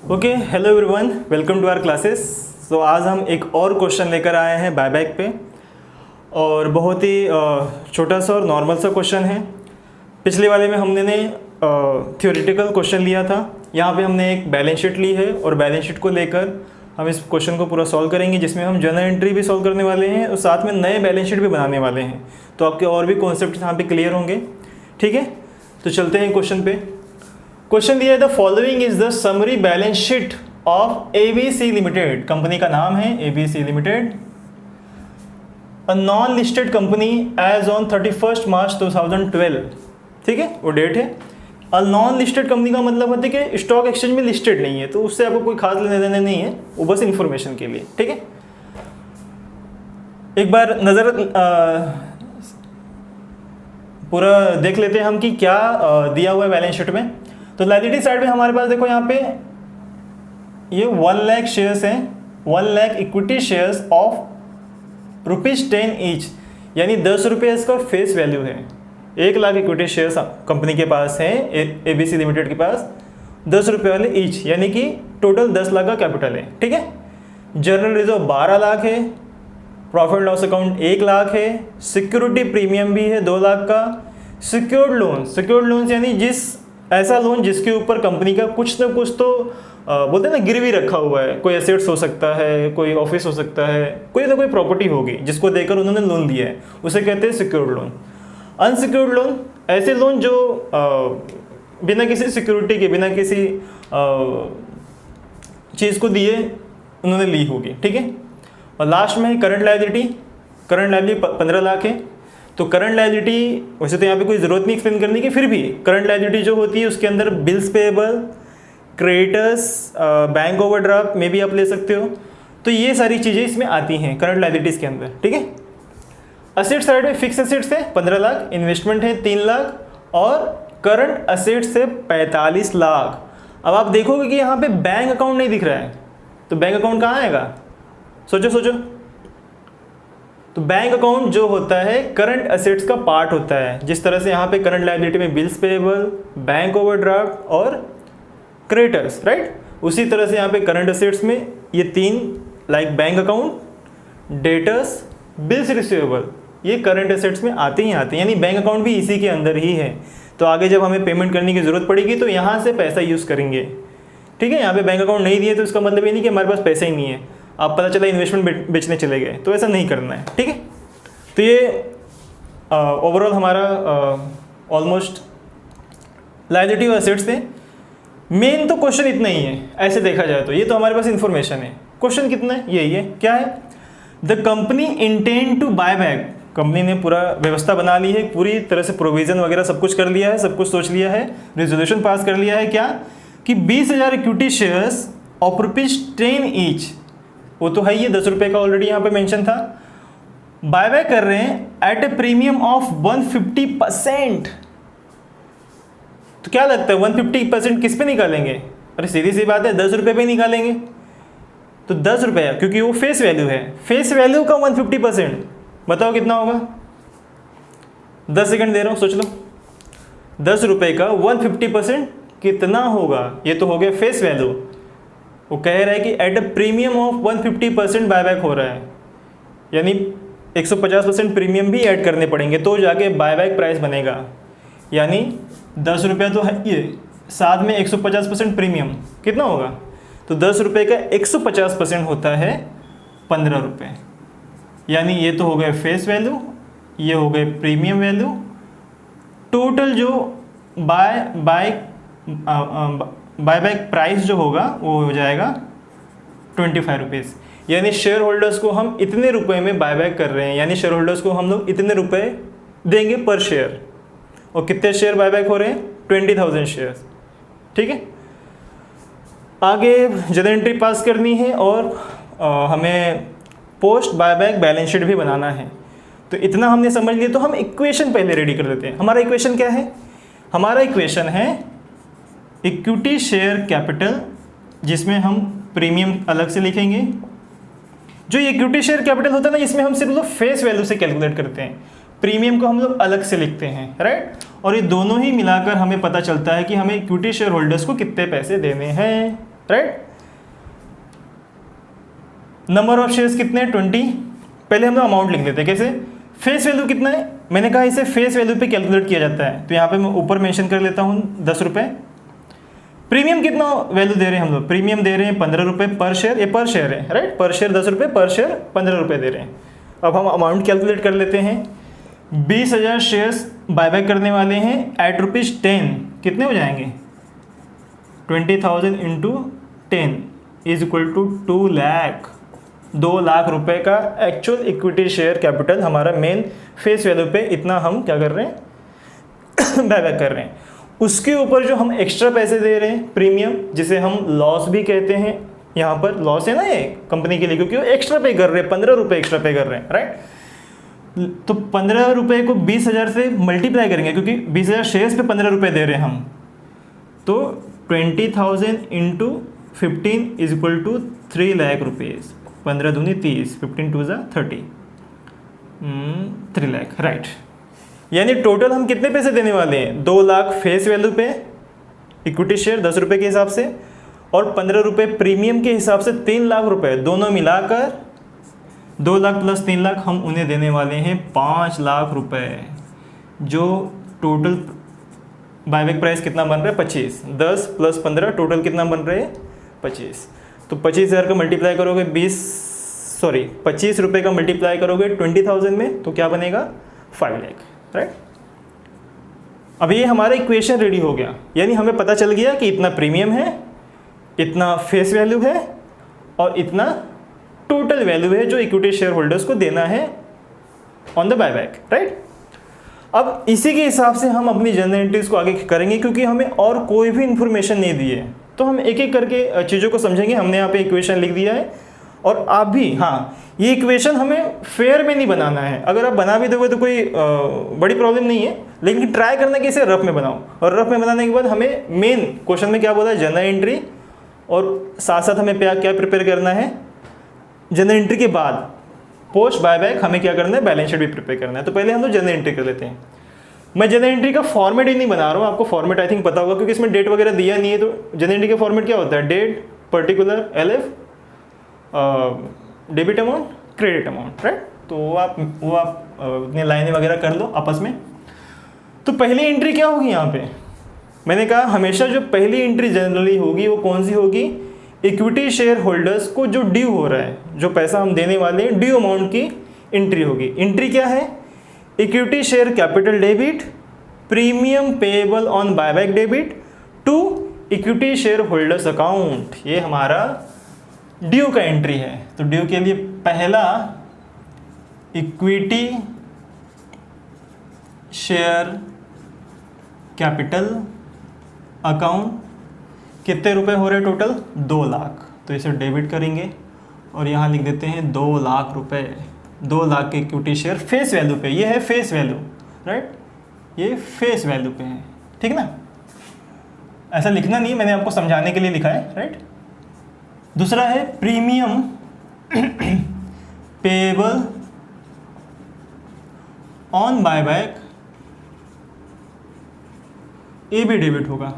Okay, hello everyone, welcome to our classes. So आज हम एक और क्वेश्चन लेकर आए हैं बायबैक पे, और बहुत ही छोटा सा और नॉर्मल सा क्वेश्चन है। पिछले वाले में हमने थ्योरेटिकल क्वेश्चन लिया था। यहाँ पे हमने एक बैलेंस शीट ली है और बैलेंस शीट को लेकर हम इस क्वेश्चन को पूरा सॉल्व करेंगे, जिसमें हम जर्नल एंट्री भी सॉल्व करने वाले हैं और साथ में नए बैलेंस शीट भी बनाने वाले हैं। तो आपके और भी कॉन्सेप्ट यहाँ पे क्लियर होंगे। ठीक है, तो चलते हैं क्वेश्चन पे। क्वेश्चन दिया है, the following is the summary balance sheet of ABC limited. Company का नाम है ABC limited, a non listed company as on 31 March 2012। ठीक है, वो डेट है। अ नॉन लिस्टेड कंपनी का मतलब होता है कि स्टॉक एक्सचेंज में लिस्टेड नहीं है, तो उससे आपको कोई खास लेने देने नहीं है, वो बस इंफॉर्मेशन के लिए। ठीक है, एक बार नज़र पूरा देख लेते हैं हम कि क्या दिया हुआ है बैलेंस शीट में। तो लायबिलिटी साइड में हमारे पास देखो, यहाँ पे ये 1 लाख शेयर्स हैं, 1 lakh equity shares of ₹10 each, यानी 10 रुपये इसका फेस वैल्यू है। 1 लाख इक्विटी शेयर्स कंपनी के पास हैं, एबीसी लिमिटेड के पास 10 रुपये वाले ईच, यानी कि टोटल 10 लाख का कैपिटल है। ठीक है, जनरल रिजर्व 12 लाख है, प्रॉफिट लॉस अकाउंट 1 लाख है, सिक्योरिटी प्रीमियम भी है 2 लाख का, सिक्योर्ड लोन यानी ऐसा लोन जिसके ऊपर कंपनी का कुछ ना कुछ तो बोलते हैं ना, गिरवी रखा हुआ है। कोई एसेट्स हो सकता है, कोई ऑफिस हो सकता है, कोई ना कोई प्रॉपर्टी होगी जिसको देकर उन्होंने लोन दिया है, उसे कहते हैं सिक्योर्ड लोन। अनसिक्योर्ड लोन ऐसे लोन जो बिना किसी सिक्योरिटी के, बिना किसी चीज़ को दिए उन्होंने ली होगी। ठीक है, और लास्ट में है current liability. Current liability 15 lakh है। तो करंट लायबिलिटी वैसे तो यहाँ पे कोई ज़रूरत नहीं एक्सप्लेन करने की, फिर भी करंट लायबिलिटी जो होती है उसके अंदर bills payable, creditors, bank overdraft में भी आप ले सकते हो। तो ये सारी चीज़ें इसमें आती हैं करंट लायबिलिटीज़ के अंदर। ठीक है, असेट साइड में फिक्स असेट्स है 15 लाख, इन्वेस्टमेंट है 3 लाख और करंट असेट्स है 45 लाख। अब आप देखोगे कि यहाँ पे बैंक अकाउंट नहीं दिख रहा है, तो बैंक अकाउंट कहाँ आएगा? सोचो। तो बैंक अकाउंट जो होता है करंट असेट्स का पार्ट होता है। जिस तरह से यहाँ पे करंट लायबिलिटी में बिल्स पेएबल, बैंक ओवरड्राफ्ट और क्रेडिटर्स, राइट, उसी तरह से यहाँ पे करंट असेट्स में ये 3 like bank account, debtors, bills receivable, ये करंट असेट्स में आते ही आते हैं, यानी बैंक अकाउंट भी इसी के अंदर ही है। तो आगे जब हमें पेमेंट करने की ज़रूरत पड़ेगी तो यहाँ से पैसा यूज़ करेंगे। ठीक है, यहाँ पे बैंक अकाउंट नहीं दिए तो इसका मतलब ये नहीं कि हमारे पास पैसा ही नहीं है, आप पता चला इन्वेस्टमेंट बेचने चले गए, तो ऐसा नहीं करना है। ठीक है, तो ये ओवरऑल हमारा ऑलमोस्ट लायबिलिटी और असेट्स थे। मेन तो क्वेश्चन इतना ही है ऐसे देखा जाए तो, ये तो हमारे पास इन्फॉर्मेशन है। क्वेश्चन कितना है, यही है। क्या है? The company intend to buy back. Company ने पूरा व्यवस्था बना ली है, पूरी तरह से प्रोविजन वगैरह सब कुछ कर लिया है, सब कुछ सोच लिया है, रेजोल्यूशन पास कर लिया है। क्या कि 20,000 इक्विटी शेयर्स ऑफ ₹10 ईच, वो तो है, ये 10 रुपये का ऑलरेडी यहाँ पे मेंशन था। बायबैक कर रहे हैं एट ए प्रीमियम ऑफ 150%। तो क्या लगता है 150% किस पे निकालेंगे? अरे सीधी सी बात है, 10 रुपये पे निकालेंगे। तो 10 रुपये, क्योंकि वो फेस वैल्यू है, फेस वैल्यू का 150%, बताओ कितना होगा? 10 सेकंड दे रहा हूँ, सोच लो। 10 रुपये का 150% कितना होगा? ये तो हो गया फेस वैल्यू। वो कह रहा है कि at a premium of 150% buyback हो रहा है, यानी 150% प्रीमियम भी ऐड करने पड़ेंगे तो जाके बायबैक प्राइस बनेगा। यानी 10 रुपये तो है ये, साथ में 150% प्रीमियम कितना होगा? तो 10 रुपये का 150% होता है 15 रुपये। यानी ये तो हो गए फेस वैल्यू, ये हो गए प्रीमियम वैल्यू। टोटल जो बायबैक प्राइस जो होगा वो हो जाएगा 25 रुपीज़। यानी शेयर होल्डर्स को हम इतने रुपए में बायबैक कर रहे हैं, यानी शेयर होल्डर्स को हम लोग इतने रुपए देंगे पर शेयर। और कितने शेयर बायबैक हो रहे हैं? 20,000 शेयर्स। ठीक है, आगे जनरल एंट्री पास करनी है और हमें पोस्ट बायबैक बैलेंस शीट भी बनाना है। तो इतना हमने समझ लिया, तो हम इक्वेशन पहले रेडी कर लेते हैं। हमारा इक्वेशन क्या है? हमारा इक्वेशन है इक्विटी शेयर कैपिटल, जिसमें हम प्रीमियम अलग से लिखेंगे। जो इक्विटी शेयर कैपिटल होता है ना, इसमें हम सिर्फ लोग फेस वैल्यू से कैलकुलेट करते हैं, प्रीमियम को हम लोग अलग से लिखते हैं, राइट। और ये दोनों ही मिलाकर हमें पता चलता है कि हमें इक्विटी शेयर होल्डर्स को कितने पैसे देने हैं। राइट। नंबर ऑफ शेयर्स कितने हैं 20। पहले हम लोग अमाउंट लिख लेते हैं। कैसे? फेस वैल्यू कितना है, मैंने कहा इसे फेस वैल्यू पे कैलकुलेट किया जाता है, तो यहाँ पे मैं ऊपर मेंशन कर लेता हूँ 10 रुपये। प्रीमियम कितना वैल्यू दे रहे हैं हम लोग, प्रीमियम दे रहे हैं 15 रुपये पर शेयर, ये पर शेयर है राइट, पर शेयर 10 रुपये, पर शेयर 15 रुपये दे रहे हैं। अब हम अमाउंट कैलकुलेट कर लेते हैं। 20,000 शेयर्स बायबैक करने वाले हैं एट ₹10, कितने हो जाएंगे 20,000 into 10 is equal to 2 lakh. 2 lakh रुपए का एक्चुअल इक्विटी शेयर कैपिटल हमारा मेन फेस वैल्यू पे इतना हम क्या कर रहे हैं बायबैक कर रहे हैं। उसके ऊपर जो हम एक्स्ट्रा पैसे दे रहे हैं प्रीमियम, जिसे हम लॉस भी कहते हैं, यहाँ पर लॉस है ना ये कंपनी के लिए, क्योंकि वो एक्स्ट्रा पे कर रहे हैं, 15 रुपये एक्स्ट्रा पे कर रहे हैं राइट। तो 15 रुपये को 20,000 से मल्टीप्लाई करेंगे, क्योंकि 20,000 शेयर्स पे 15 रुपये दे रहे हैं हम, तो 20,000 into 15 is equal to 3 lakh rupees. 15 दूनी 30, 15 टू ज़ा 30, 3 लाख राइट। यानी टोटल हम कितने पैसे देने वाले हैं, 2 लाख फेस वैल्यू पे इक्विटी शेयर 10 रुपये के हिसाब से, और 15 रुपये प्रीमियम के हिसाब से 3 लाख रुपए, दोनों मिलाकर 2 लाख प्लस 3 लाख हम उन्हें देने वाले हैं 5 लाख रुपए। जो टोटल बायबैक प्राइस कितना बन रहा है 25, 10 प्लस 15 टोटल कितना बन रहा है 25। तो 25,000 का मल्टीप्लाई करोगे 25 रुपये का मल्टीप्लाई करोगे 20,000 में, तो क्या बनेगा 5 लाख राइट। अब ये हमारा इक्वेशन रेडी हो गया, यानी हमें पता चल गया कि इतना प्रीमियम है, इतना फेस वैल्यू है, और इतना टोटल वैल्यू है जो इक्विटी शेयर होल्डर्स को देना है ऑन द बायबैक राइट। अब इसी के हिसाब से हम अपनी जनरल एंट्रीज को आगे करेंगे, क्योंकि हमें और कोई भी इंफॉर्मेशन नहीं दी है, तो हम एक एक करके चीज़ों को समझेंगे। हमने यहाँ पे इक्वेशन लिख दिया है, और आप भी हाँ, ये इक्वेशन हमें फेयर में नहीं बनाना है। अगर आप बना भी दोगे तो कोई बड़ी प्रॉब्लम नहीं है, लेकिन ट्राई करना कि इसे रफ में बनाओ। और रफ में बनाने के बाद हमें मेन क्वेश्चन में क्या बोला है, जनरल एंट्री, और साथ साथ हमें क्या प्रिपेयर करना है, जनरल एंट्री के बाद पोस्ट बायबैक हमें क्या करना है, बैलेंस शीट भी प्रिपेयर करना है। तो पहले हम लोग जनरल एंट्री कर लेते हैं। मैं जनरल एंट्री का फॉर्मेट ही नहीं बना रहा हूँ, आपको फॉर्मेट आई थिंक पता होगा, क्योंकि इसमें डेट वगैरह दिया नहीं है। तो जनरल एंट्री का फॉर्मेट क्या होता है, date, particular, LF, debit amount, credit amount right. तो वो आप अपनी लाइनें वगैरह कर लो आपस में। तो पहली एंट्री क्या होगी यहाँ पे, मैंने कहा हमेशा जो पहली एंट्री जनरली होगी वो कौन सी होगी, इक्विटी शेयर होल्डर्स को जो ड्यू हो रहा है, जो पैसा हम देने वाले हैं, ड्यू अमाउंट की एंट्री होगी। एंट्री क्या है, equity share capital debit, premium payable on buyback debit to equity share holders account. ये हमारा ड्यू का एंट्री है। तो ड्यू के लिए पहला इक्विटी शेयर कैपिटल अकाउंट, कितने रुपए हो रहे हैं टोटल 2 लाख, तो इसे डेबिट करेंगे और यहाँ लिख देते हैं 2 लाख रुपए। 2 लाख के इक्विटी शेयर फेस वैल्यू पे, ये है फेस वैल्यू राइट, ये फेस वैल्यू पे है ठीक ना। ऐसा लिखना नहीं, मैंने आपको समझाने के लिए लिखा है राइट। दूसरा है प्रीमियम पेएबल ऑन बायबैक, ये भी डेबिट होगा।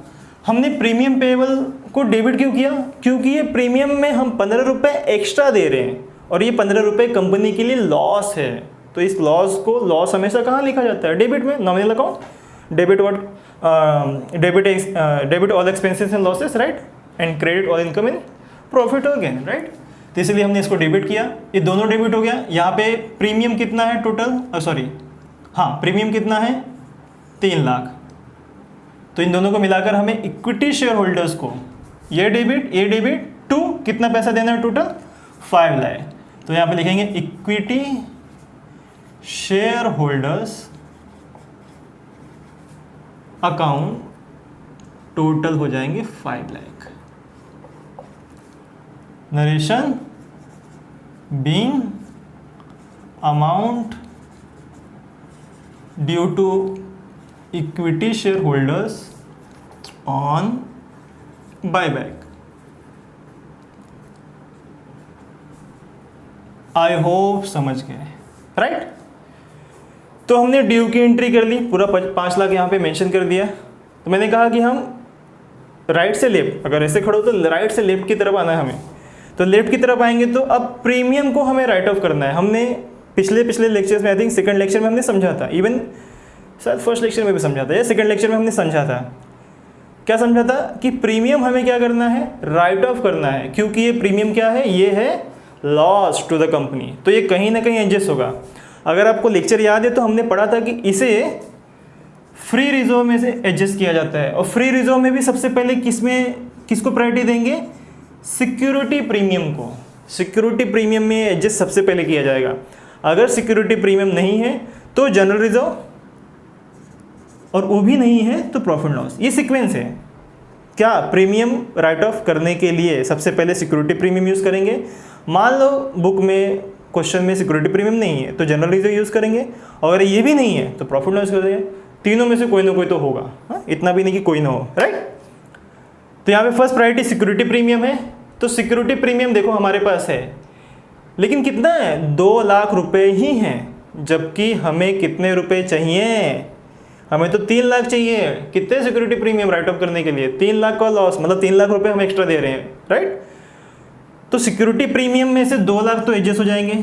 हमने प्रीमियम पेएबल को डेबिट क्यों किया, क्योंकि ये प्रीमियम में हम 15 रुपये एक्स्ट्रा दे रहे हैं, और ये 15 रुपये कंपनी के लिए लॉस है। तो इस लॉस को, लॉस हमेशा कहाँ लिखा जाता है, डेबिट में, nominal account, debit all expenses and losses right, and credit all income in profit और गेन राइट। तो इसलिए हमने इसको डेबिट किया, ये दोनों डेबिट हो गया। यहाँ पे प्रीमियम कितना है टोटल, प्रीमियम कितना है 3 लाख। तो इन दोनों को मिलाकर हमें इक्विटी शेयर होल्डर्स को ये डेबिट टू कितना पैसा देना है टोटल 5 लाख। तो यहाँ पे लिखेंगे equity share holders account, total हो जाएंगे 5 lakh. Narration being amount due to equity share holders on buyback. I hope समझ गए राइट। तो हमने ड्यू की एंट्री कर ली, पूरा 5 लाख यहाँ पे मेंशन कर दिया। तो मैंने कहा कि हम राइट से लेफ्ट, अगर ऐसे खड़ो तो राइट से लेफ्ट की तरफ आना है हमें, तो लेफ्ट की तरफ आएंगे तो अब प्रीमियम को हमें राइट ऑफ करना है। हमने पिछले लेक्चर्स में, आई थिंक सेकंड लेक्चर में हमने समझा था, इवन शायद फर्स्ट लेक्चर में भी समझा था या सेकंड लेक्चर में हमने समझा था, क्या समझा था कि प्रीमियम हमें क्या करना है, राइट ऑफ करना है, क्योंकि ये प्रीमियम क्या है, ये है लॉस टू द कंपनी, तो ये कहीं ना कहीं एडजस्ट होगा। अगर आपको लेक्चर याद है तो हमने पढ़ा था कि इसे फ्री रिजर्व में से एडजस्ट किया जाता है, और फ्री रिजर्व में भी सबसे पहले किसको प्रायोरिटी देंगे, सिक्योरिटी प्रीमियम को। सिक्योरिटी प्रीमियम में एडजस्ट सबसे पहले किया जाएगा। अगर सिक्योरिटी प्रीमियम नहीं है तो जनरल रिजर्व, और वो भी नहीं है तो प्रॉफिट लॉस। ये सीक्वेंस है। क्या प्रीमियम राइट ऑफ करने के लिए सबसे पहले सिक्योरिटी प्रीमियम यूज़ करेंगे। मान लो बुक में क्वेश्चन में सिक्योरिटी प्रीमियम नहीं है तो जनरल रिजर्व यूज़ करेंगे, अगर ये भी नहीं है तो प्रॉफिट लॉस करेंगे। तीनों में से कोई ना कोई तो होगा, हाँ, इतना भी नहीं कि कोई ना हो, राइट। तो यहाँ पे फर्स्ट प्रायोरिटी सिक्योरिटी प्रीमियम है, तो सिक्योरिटी प्रीमियम देखो हमारे पास है, लेकिन कितना है, 2 लाख रुपए ही हैं, जबकि हमें कितने रुपए चाहिए, हमें तो 3 लाख चाहिए। कितने सिक्योरिटी प्रीमियम राइट ऑफ करने के लिए, 3 लाख का लॉस, मतलब 3 लाख रुपए हम एक्स्ट्रा दे रहे हैं, राइट। तो सिक्योरिटी प्रीमियम में से 2 लाख तो एडजस्ट हो जाएंगे,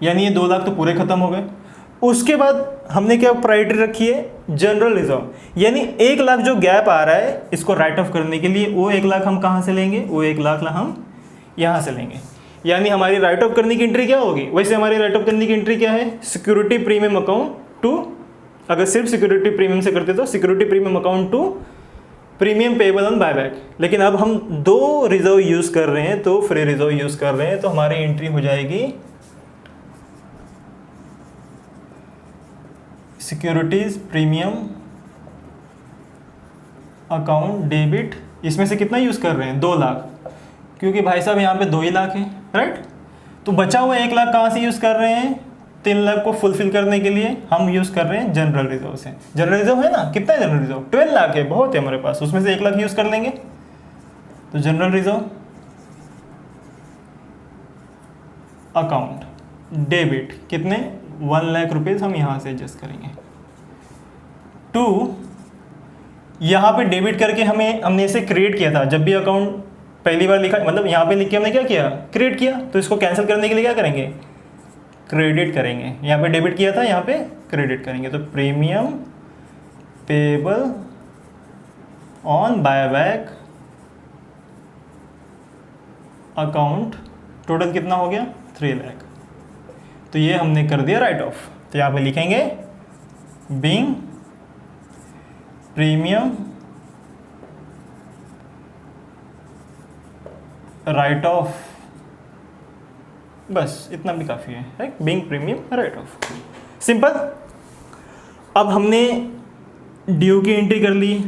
यानी ये 2 लाख तो पूरे खत्म हो गए। उसके बाद हमने क्या प्रायोरिटी रखी है, जनरल रिजर्व, यानी 1 लाख जो गैप आ रहा है इसको राइट ऑफ करने के लिए, वो 1 लाख हम कहाँ से लेंगे, वो 1 लाख हम यहाँ से लेंगे। यानी हमारी राइट ऑफ करने की एंट्री क्या होगी, वैसे हमारी राइट ऑफ करने की एंट्री क्या है, सिक्योरिटी प्रीमियम अकाउंट टू, अगर सिर्फ सिक्योरिटी प्रीमियम से करते तो security premium account to premium payable on buyback. लेकिन अब हम 2 रिजर्व यूज़ कर रहे हैं, तो फ्री रिजर्व यूज़ कर रहे हैं, तो हमारी एंट्री हो जाएगी सिक्योरिटीज प्रीमियम अकाउंट डेबिट। इसमें से कितना यूज़ कर रहे हैं, 2 लाख, क्योंकि भाई साहब यहाँ पे 2 ही लाख है, राइट। तो बचा हुआ 1 लाख कहाँ से यूज़ कर रहे हैं, 3 लाख को फुलफिल करने के लिए हम यूज़ कर रहे हैं जनरल रिजर्व से। जनरल रिजर्व है ना, कितना है जनरल रिजर्व, 12 लाख है, बहुत है हमारे पास, उसमें से 1 लाख यूज़ कर लेंगे। तो जनरल रिजर्व अकाउंट डेबिट कितने, 1 लाख रुपीज़ हम यहाँ से एडजस्ट करेंगे। 2, यहाँ पे डेबिट करके हमने इसे क्रिएट किया था, जब भी अकाउंट पहली बार लिखा, मतलब यहाँ पे लिख के हमने क्या किया, क्रिएट किया, तो इसको कैंसिल करने के लिए क्या करेंगे, क्रेडिट करेंगे। यहाँ पे डेबिट किया था, यहाँ पे क्रेडिट करेंगे। तो premium payable on buyback account, total कितना हो गया, 3 लाख। तो ये हमने कर दिया राइट ऑफ। तो यहाँ पे लिखेंगे बीइंग प्रीमियम राइट ऑफ, बस इतना भी काफ़ी है, right, being premium right of, simple. अब हमने ड्यू की एंट्री कर ली,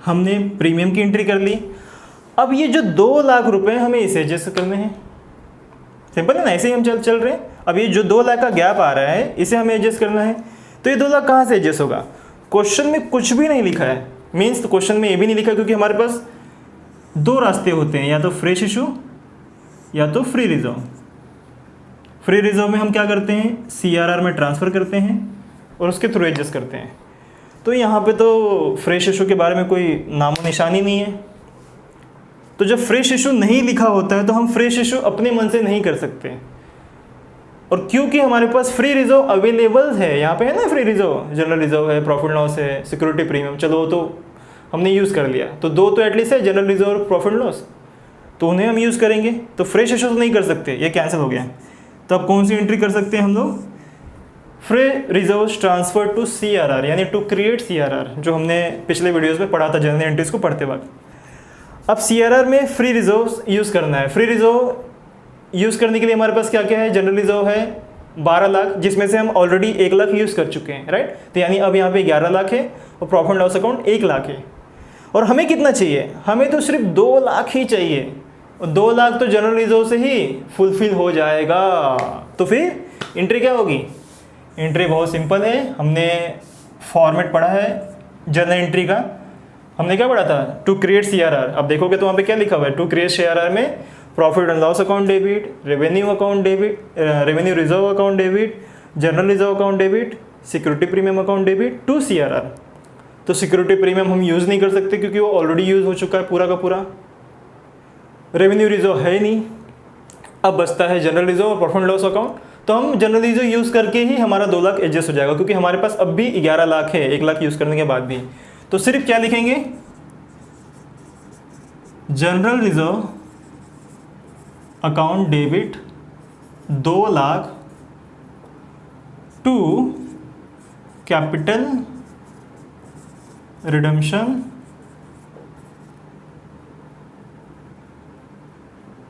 हमने प्रीमियम की एंट्री कर ली। अब ये जो 2 लाख रुपए हमें इसे एडजस्ट करने हैं, सिंपल है ना, ऐसे ही हम चल रहे हैं। अब ये जो 2 लाख का गैप आ रहा है इसे हमें एडजस्ट करना है, तो ये 2 लाख कहाँ से एडजस्ट होगा, क्वेश्चन में कुछ भी नहीं लिखा है, मीन्स तो क्वेश्चन में ये भी नहीं लिखा, क्योंकि हमारे पास 2 रास्ते होते हैं, या तो फ्रेश इशू या तो फ्री रिजर्व। फ्री रिजर्व में हम क्या करते हैं, CRR में ट्रांसफ़र करते हैं और उसके थ्रू एडजस्ट करते हैं। तो यहाँ पे तो फ्रेश इशू के बारे में कोई नामो निशानी नहीं है। तो जब फ्रेश इशू नहीं लिखा होता है तो हम फ्रेश इशू अपने मन से नहीं कर सकते, और क्योंकि हमारे पास फ्री रिजर्व अवेलेबल है, यहाँ पे है ना फ्री रिजर्व, जनरल रिजर्व है, प्रॉफिट लॉस है, सिक्योरिटी प्रीमियम, चलो तो हमने यूज़ कर लिया, तो 2 तो एटलीस्ट है, जनरल रिजर्व प्रॉफिट लॉस, तो उन्हें हम यूज़ करेंगे। तो फ्रेश इशू तो नहीं कर सकते, ये कैंसिल हो गया। तो अब कौन सी एंट्री कर सकते हैं हम लोग, free reserve transfer to CRR, यानी टू क्रिएट CRR, जो हमने पिछले वीडियोज़ में पढ़ा था जनरल एंट्रीज को पढ़ते वक्त। अब CRR में फ्री रिजर्व यूज़ करना है। फ्री रिजर्व यूज़ करने के लिए हमारे पास क्या क्या है, जनरल रिजर्व है 12 लाख, जिसमें से हम ऑलरेडी 1 लाख यूज़ कर चुके हैं, राइट। तो यानी अब यहाँ पे 11 लाख है, और प्रॉफिट लॉस अकाउंट 1 लाख है। और हमें कितना चाहिए, हमें तो सिर्फ 2 लाख ही चाहिए, और 2 लाख तो जनरल रिजर्व से ही फुलफिल हो जाएगा। तो फिर एंट्री क्या होगी, एंट्री बहुत सिंपल है, हमने फॉर्मेट पढ़ा है जनरल एंट्री का, हमने क्या पढ़ा था, टू क्रिएट CRR। अब देखोगे तो वहाँ पे क्या लिखा हुआ है, टू क्रिएट CRR में profit and loss account debit, revenue account debit, revenue reserve account debit, general reserve account debit, security premium account debit to CRR। तो सिक्योरिटी प्रीमियम हम यूज़ नहीं कर सकते क्योंकि वो ऑलरेडी यूज़ हो चुका है पूरा का पूरा। रेवेन्यू रिजर्व है नहीं, अब बचता है जनरल रिजर्व और प्रॉफिट एंड लॉस अकाउंट। तो हम जनरल रिजर्व यूज़ करके ही हमारा 2 लाख एडजस्ट हो जाएगा क्योंकि हमारे पास अब भी 11 लाख है 1 लाख यूज़ करने के बाद भी। तो सिर्फ क्या लिखेंगे, general reserve account debit 2 lakh to capital redemption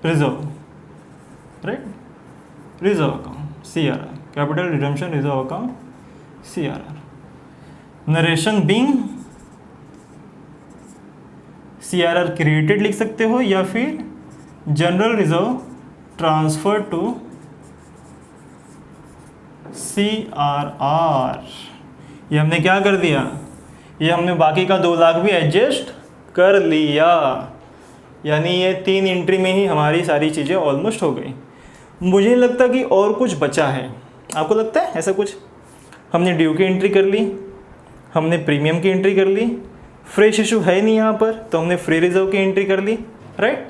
reserve, right, reserve account CRR, capital redemption reserve account CRR। Narration being CRR created लिख सकते हो या फिर general reserve transfer to CRR। ये हमने क्या कर दिया, ये हमने बाकी का 2 लाख भी एडजस्ट कर लिया, यानी ये 3 एंट्री में ही हमारी सारी चीज़ें ऑलमोस्ट हो गई। मुझे नहीं लगता कि और कुछ बचा है, आपको लगता है ऐसा कुछ? हमने ड्यू की एंट्री कर ली, हमने प्रीमियम की एंट्री कर ली, फ्रेश इशू है नहीं यहाँ पर तो हमने फ्री रिजर्व की एंट्री कर ली, राइट।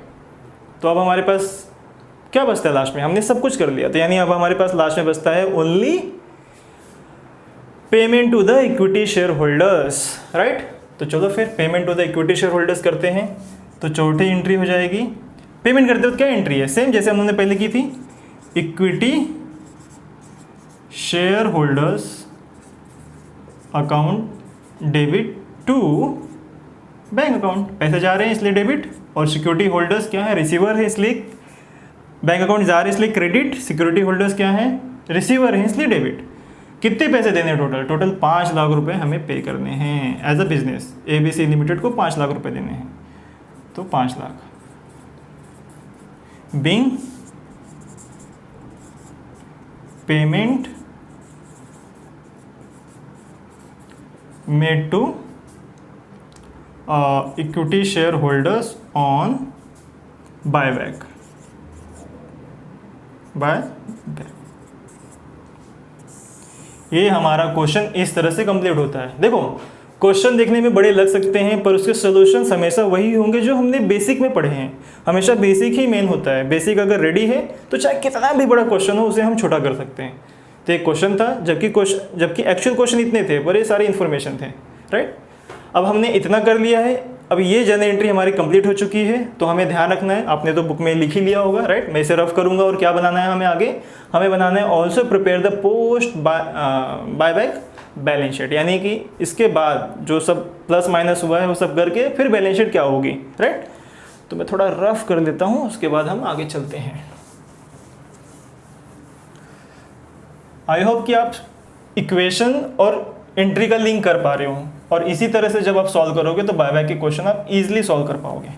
तो अब हमारे पास क्या बचता है लास्ट में, हमने सब कुछ कर लिया। तो यानी अब हमारे पास लास्ट में बचता है only payment to the equity share holders, right. तो चलो फिर payment to the equity share holders करते हैं। तो चौथी एंट्री हो जाएगी, पेमेंट करते वक्त क्या एंट्री है, सेम जैसे हमने पहले की थी, equity share holders account debit to bank account. पैसे जा रहे हैं इसलिए डेबिट, और सिक्योरिटी होल्डर्स क्या है, रिसीवर है इसलिए बैंक अकाउंट जा रहे हैं इसलिए क्रेडिट, सिक्योरिटी होल्डर्स क्या है, रिसीवर है इसलिए डेबिट। कितने पैसे देने हैं टोटल 5 लाख रुपए हमें पे करने हैं as a business, ABC limited को 5 लाख रुपए देने हैं। तो 5 lakh being payment made to equity share holders on buyback ये हमारा क्वेश्चन इस तरह से कंप्लीट होता है। देखो क्वेश्चन देखने में बड़े लग सकते हैं पर उसके सॉल्यूशंस हमेशा वही होंगे जो हमने बेसिक में पढ़े हैं। हमेशा बेसिक ही मेन होता है, बेसिक अगर रेडी है तो चाहे कितना भी बड़ा क्वेश्चन हो उसे हम छोटा कर सकते हैं। तो एक क्वेश्चन था जबकि एक्चुअल क्वेश्चन इतने थे पर ये सारी इन्फॉर्मेशन थे, राइट। अब हमने इतना कर लिया है, अब ये जनरल एंट्री हमारी कंप्लीट हो चुकी है। तो हमें ध्यान रखना है, आपने तो बुक में लिख ही लिया होगा, राइट। मैं इसे रफ करूंगा और क्या बनाना है हमें आगे, हमें बनाना है also prepare the post buyback balance sheet, यानी कि इसके बाद जो सब प्लस माइनस हुआ है वो सब करके फिर बैलेंस शीट क्या होगी, राइट। तो मैं थोड़ा रफ कर लेता हूँ, उसके बाद हम आगे चलते हैं। आई होप कि आप इक्वेशन और एंट्री का लिंक कर पा रहे हो, और इसी तरह से जब आप सॉल्व करोगे तो बायबैक के क्वेश्चन आप इजीली सॉल्व कर पाओगे,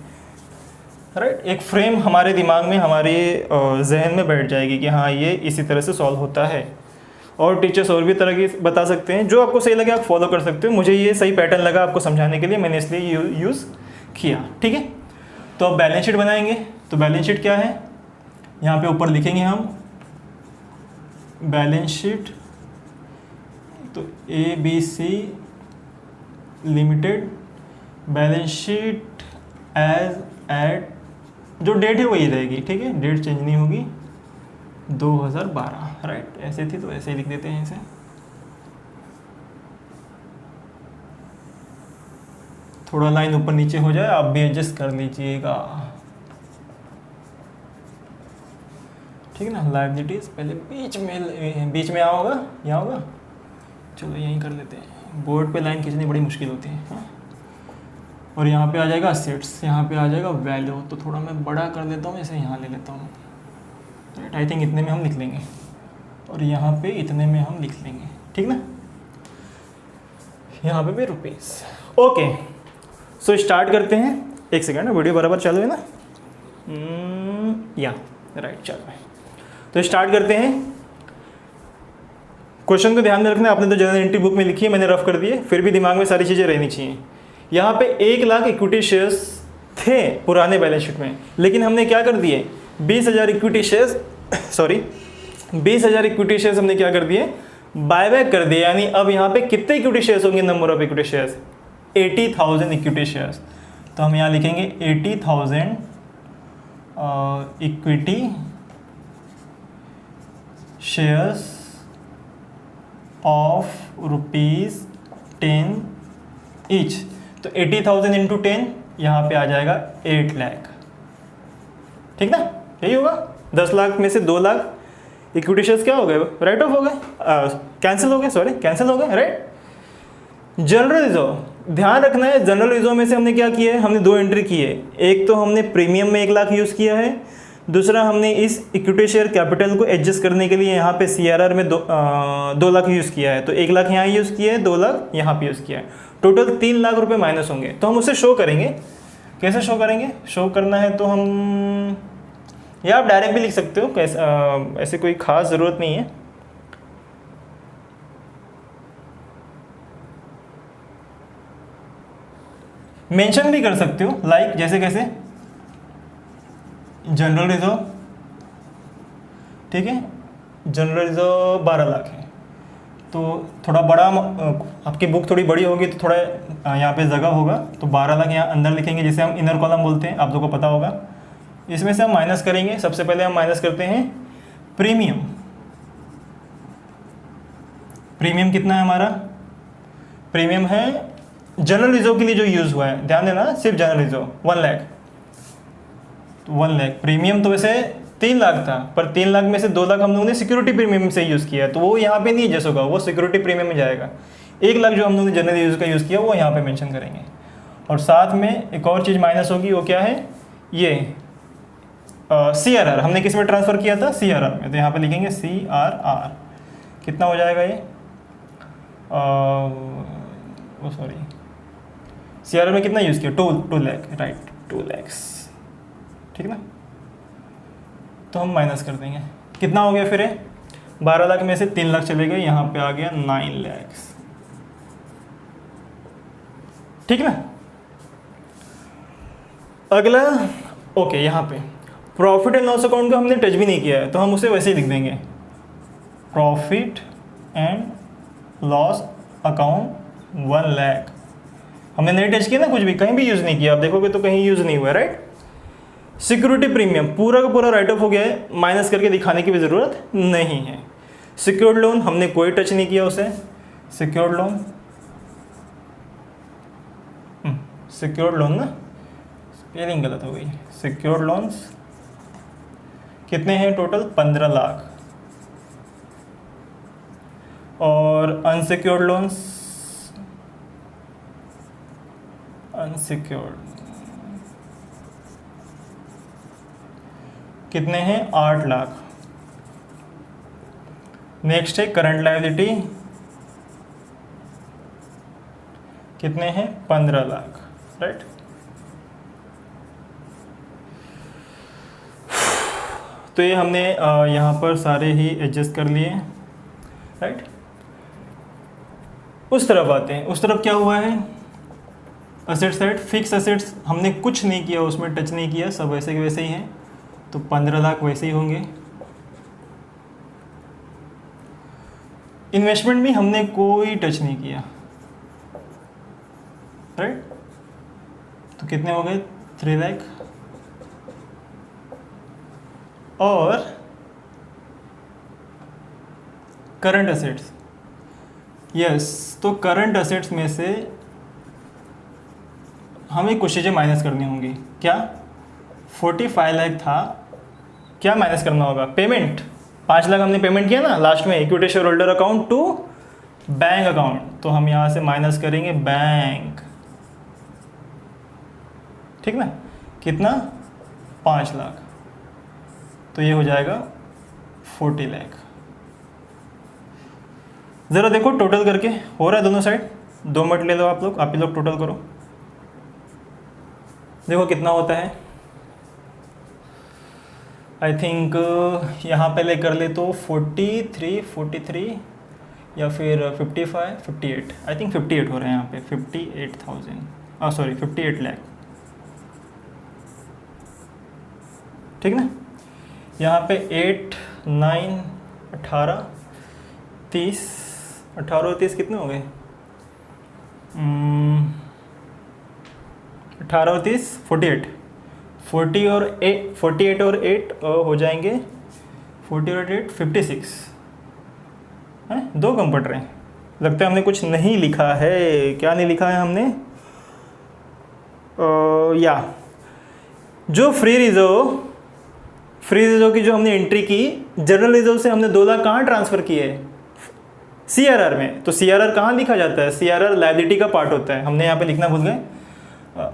राइट। एक फ्रेम हमारे दिमाग में, हमारे जहन में बैठ जाएगी कि हाँ ये इसी तरह से सॉल्व होता है। और टीचर्स और भी तरह की बता सकते हैं, जो आपको सही लगे आप फॉलो कर सकते हो। मुझे ये सही पैटर्न लगा आपको समझाने के लिए, मैंने इसलिए यूज़ किया, ठीक है। तो अब बैलेंस शीट बनाएंगे। तो बैलेंस शीट क्या है, यहाँ पे ऊपर लिखेंगे हम बैलेंस शीट। तो ABC limited balance sheet as at, जो डेट है वही रहेगी, ठीक है, डेट चेंज नहीं होगी, 2012, राइट। ऐसे थी तो ऐसे ही लिख देते हैं इसे। थोड़ा लाइन ऊपर नीचे हो जाए, आप भी एडजस्ट कर लीजिएगा, ठीक है ना। लायबिलिटीज पहले बीच में यहाँ होगा, यहाँ होगा, चलो यहीं कर लेते हैं। बोर्ड पे लाइन खींचनी बड़ी मुश्किल होती है, हाँ। और यहाँ पे आ जाएगा असेट्स, यहाँ पे आ जाएगा वैल्यू। तो थोड़ा मैं बड़ा कर देता हूँ, इसे यहाँ ले लेता हूँ, राइट। आई थिंक इतने में हम लिख लेंगे, और यहाँ पे इतने में हम लिख लेंगे, ठीक ना। यहाँ पे भी रुपीज़, ओके। सो स्टार्ट करते हैं। एक सेकेंड, वीडियो बराबर चालू है ना, या राइट चालू है। तो स्टार्ट करते हैं। क्वेश्चन को ध्यान में रखना, आपने तो जनरल एंट्री बुक में लिखी है, मैंने रफ कर दिए, फिर भी दिमाग में सारी चीज़ें रहनी चाहिए। यहाँ पे 1 लाख इक्विटी शेयर्स थे पुराने बैलेंस शीट में, लेकिन हमने क्या कर दिए, 20,000 equity shares, sorry 20,000 equity shares हमने क्या कर दिए, बायबैक कर दिए। यानी अब यहाँ पे कितने इक्विटी शेयर्स होंगे, number of equity shares 80,000 equity shares. तो हम यहाँ लिखेंगे 80,000 इक्विटी शेयर्स ऑफ ₹10 ईच। तो 80,000 इंटू 10 यहाँ पे आ जाएगा 8 लाख, ठीक ना, यही होगा। 10 लाख में से 2 लाख इक्विटी शेयर्स क्या हो गए, राइट ऑफ हो गए, कैंसिल हो गए, सॉरी कैंसिल हो गए, राइट। जनरल रिजर्व, ध्यान रखना है जनरल रिजर्व में से हमने क्या किया है, हमने 2 एंट्री की है। एक तो हमने प्रीमियम में 1 लाख यूज़ किया है, दूसरा हमने इस इक्विटी शेयर कैपिटल को एडजस्ट करने के लिए यहाँ पे CRR में 2 लाख यूज़ किया है। तो 1 लाख यहाँ यूज़ किया है, 2 लाख यहाँ पे यूज़ किया है, टोटल 3 लाख रुपए माइनस होंगे। तो हम उसे शो करेंगे, कैसे शो करेंगे, शो करना है तो हम या आप डायरेक्ट भी लिख सकते हो, कैसे ऐसे कोई ख़ास ज़रूरत नहीं है। मेंशन भी कर सकते हो, लाइक जैसे कैसे, जनरल रिजर्व, ठीक है, जनरल रिजर्व 12 लाख है। तो थोड़ा बड़ा, आपकी बुक थोड़ी बड़ी होगी तो थोड़ा यहाँ पे जगह होगा, तो 12 लाख यहाँ अंदर लिखेंगे, जिसे हम इनर कॉलम बोलते हैं, आप लोगों को पता होगा। इसमें से हम माइनस करेंगे, सबसे पहले हम माइनस करते हैं प्रीमियम। प्रीमियम कितना है हमारा, प्रीमियम है जनरल रिजर्व के लिए जो यूज़ हुआ है, ध्यान देना, सिर्फ जनरल रिजर्व 1 लाख। तो 1 लाख प्रीमियम तो वैसे 3 लाख था, पर 3 लाख में से 2 लाख हम लोगों ने सिक्योरिटी प्रीमियम से यूज़ किया है, तो वो यहाँ पे नहीं एडजस्ट होगा, वो सिक्योरिटी प्रीमियम में जाएगा। 1 लाख जो हम लोगों ने जनरल यूज़ का यूज़ किया वो यहाँ पे मेंशन करेंगे। और साथ में एक और चीज़ माइनस होगी, वो क्या है, ये CRR हमने किस में ट्रांसफ़र किया था, CRR में, तो यहाँ पे लिखेंगे CRR। कितना हो जाएगा ये, सॉरी CRR में कितना यूज़ किया, 2 लाख, राइट, 2 लाख, ठीक ना। तो हम माइनस कर देंगे, कितना हो गया फिर 12 लाख में से 3 लाख चले गए, यहाँ पे आ गया 9 लाख, ठीक ना। अगला, ओके, यहाँ पे प्रॉफिट एंड लॉस अकाउंट का हमने टच भी नहीं किया है, तो हम उसे वैसे ही लिख देंगे, profit and loss account 1 lakh. हमने नहीं टच किया ना, कुछ भी कहीं भी यूज़ नहीं किया, आप देखोगे तो कहीं यूज़ नहीं हुआ, राइट। सिक्योरिटी प्रीमियम पूरा का पूरा राइट ऑफ हो गया है, माइनस करके दिखाने की भी ज़रूरत नहीं है। सिक्योर्ड लोन हमने कोई टच नहीं किया उसे, सिक्योर्ड लोन, सिक्योर्ड लोन ना, स्पेलिंग गलत हो गई, सिक्योर्ड लोन्स कितने हैं टोटल, 15 लाख। और अनसिक्योर्ड लोन्स, अनसिक्योर्ड कितने हैं, 8 लाख। नेक्स्ट है करंट लायबिलिटी, कितने हैं, 15 लाख, राइट। तो ये हमने यहाँ पर सारे ही एडजस्ट कर लिए, राइट। उस तरफ आते हैं, उस तरफ क्या हुआ है, असेट साइड, फिक्स असेट्स हमने कुछ नहीं किया, उसमें टच नहीं किया, सब वैसे के वैसे ही हैं, तो 15 लाख वैसे ही होंगे। इन्वेस्टमेंट भी हमने कोई टच नहीं किया, राइट। तो कितने हो गए, 3 लाख। और करंट असेट्स, यस, तो करंट असेट्स में से हमें कुछ चीज़ें माइनस करनी होंगी। क्या, 45 लाख था, क्या माइनस करना होगा, पेमेंट, 5 लाख हमने पेमेंट किया ना लास्ट में, equity share holder account to bank account, तो हम यहाँ से माइनस करेंगे बैंक, ठीक ना। कितना, 5 लाख, तो ये हो जाएगा 40 लाख। ज़रा देखो टोटल करके हो रहा है दोनों साइड, 2 मिनट ले लो आप लोग, आप ही लोग टोटल करो, देखो कितना होता है। आई थिंक यहाँ पहले कर ले तो 43 या फिर 55, 58, आई थिंक 58 हो रहे हैं यहाँ पे, 58,000, सॉरी 58 लाख, ठीक ना। यहाँ पे 8, 9, 18, 30, 18 और 30 कितने हो गए, 18 और 30 48, 48 और 8 हो जाएंगे 40 और 8 56 हैं, 2 कम पड़ रहे हैं। लगता है हमने कुछ नहीं लिखा है। क्या नहीं लिखा है हमने? या जो फ्री रिजर्व की जो हमने एंट्री की, जनरल रिजर्व से हमने 2 लाख कहाँ ट्रांसफ़र किए? CRR में। तो CRR कहाँ लिखा जाता है? CRR लायबिलिटी का पार्ट होता है। हमने यहाँ पे लिखना भूल गए,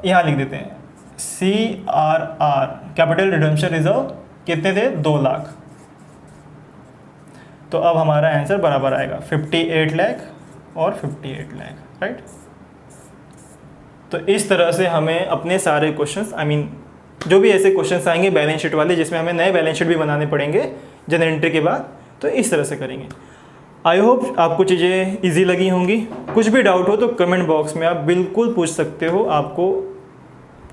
यहाँ लिख देते हैं CRR कैपिटल रिडेम्पशन रिजर्व कितने थे? 2 लाख। तो अब हमारा आंसर बराबर आएगा 58 लाख और 58 लाख, राइट। तो इस तरह से हमें अपने सारे क्वेश्चंस, जो भी ऐसे क्वेश्चंस आएंगे बैलेंस शीट वाले जिसमें हमें नए बैलेंस शीट भी बनाने पड़ेंगे जनरल एंट्री के बाद, तो इस तरह से करेंगे। आई होप आपको चीज़ें इजी लगी होंगी। कुछ भी डाउट हो तो कमेंट बॉक्स में आप बिल्कुल पूछ सकते हो, आपको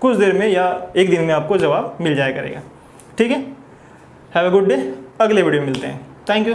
कुछ देर में या एक दिन में आपको जवाब मिल जाया करेगा। ठीक है, हैव अ गुड डे। अगले वीडियो में मिलते हैं। Thank you.